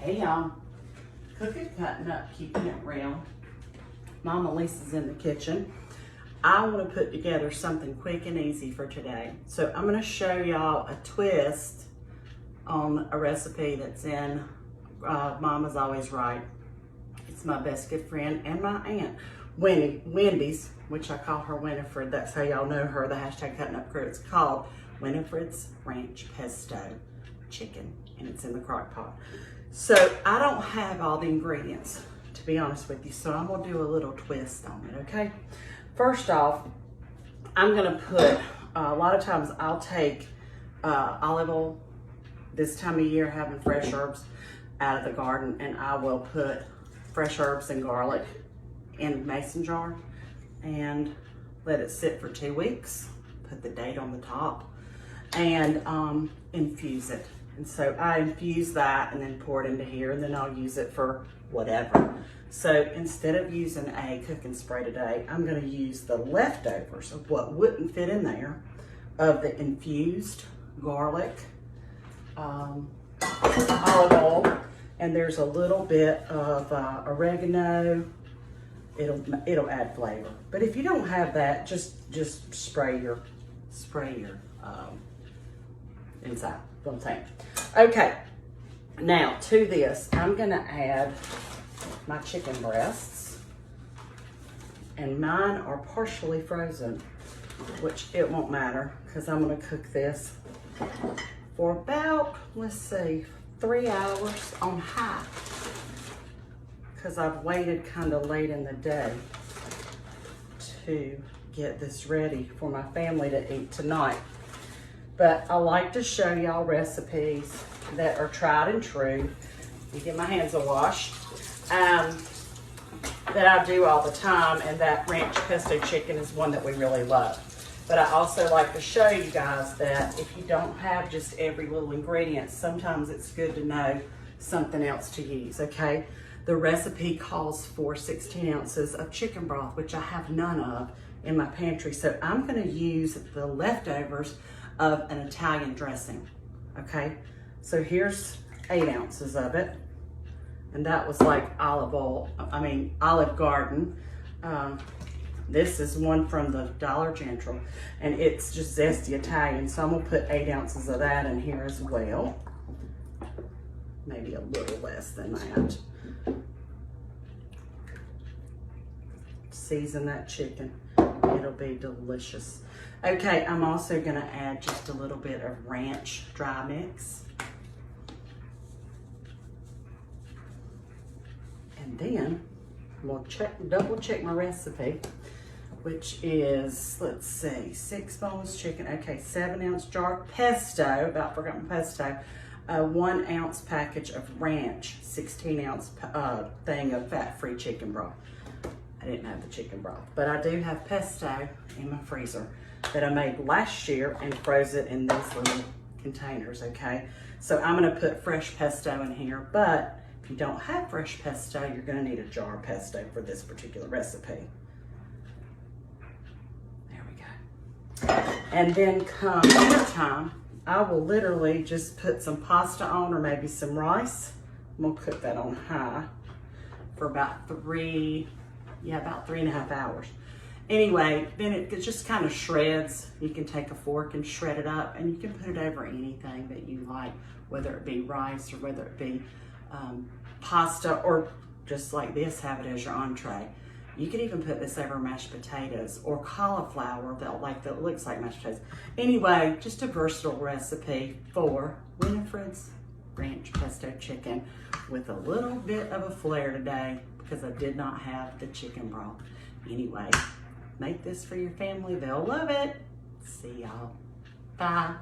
Hey y'all, cooking, cutting up, keeping it real. Mama Lisa's in the kitchen. I want to put together something quick and easy for today. So I'm going to show y'all a twist on a recipe that's in Mama's Always Right. It's my best good friend and my aunt, Wendy's, which I call her Wentifred. That's how y'all know her, the hashtag cutting up crew. It's called Wentifred's Ranch Pesto Chicken, and it's in the crock pot. So I don't have all the ingredients, to be honest with you, so I'm gonna do a little twist on it, okay? First off, I'm gonna put, a lot of times I'll take olive oil, this time of year having fresh herbs out of the garden, and I will put fresh herbs and garlic in a mason jar and let it sit for 2 weeks, put the date on the top, and infuse it. And so I infuse that and then pour it into here, and then I'll use it for whatever. So instead of using a cooking spray today, I'm gonna use the leftovers of what wouldn't fit in there of the infused garlic, olive oil, and there's a little bit of oregano. It'll add flavor. But if you don't have that, just spray your inside. What I'm saying. Okay, now to this, I'm gonna add my chicken breasts, and mine are partially frozen, which it won't matter because I'm gonna cook this for about, let's see, 3 hours on high, because I've waited kind of late in the day to get this ready for my family to eat tonight. But I like to show y'all recipes that are tried and true. You get my hands a wash. That I do all the time, and that ranch pesto chicken is one that we really love. But I also like to show you guys that if you don't have just every little ingredient, sometimes it's good to know something else to use, okay? The recipe calls for 16 ounces of chicken broth, which I have none of in my pantry. So I'm gonna use the leftovers of an Italian dressing, okay? So here's 8 ounces of it. And that was like Olive Garden. This is one from the Dollar General, and it's just zesty Italian. So I'm gonna put 8 ounces of that in here as well. Maybe a little less than that. Season that chicken, it'll be delicious. Okay, I'm also gonna add just a little bit of ranch dry mix. And then we'll double check my recipe, which is, let's see, 6 boneless chicken. Okay, 7 ounce jar of pesto, about forgot my pesto. 1 ounce package of ranch, 16 ounce thing of fat-free chicken broth. I didn't have the chicken broth, but I do have pesto in my freezer that I made last year and froze it in these little containers, okay? So I'm gonna put fresh pesto in here, but if you don't have fresh pesto, you're gonna need a jar of pesto for this particular recipe. There we go. And then come dinner time, I will literally just put some pasta on, or maybe some rice. I'm gonna cook that on high for about 3.5 hours. Anyway, then it just kind of shreds. You can take a fork and shred it up, and you can put it over anything that you like, whether it be rice or whether it be pasta, or just like this, have it as your entree. You could even put this over mashed potatoes or cauliflower that looks like mashed potatoes. Anyway, just a versatile recipe for Wentifred's Ranch Pesto Chicken with a little bit of a flair today because I did not have the chicken broth. Anyway, make this for your family. They'll love it. See y'all. Bye.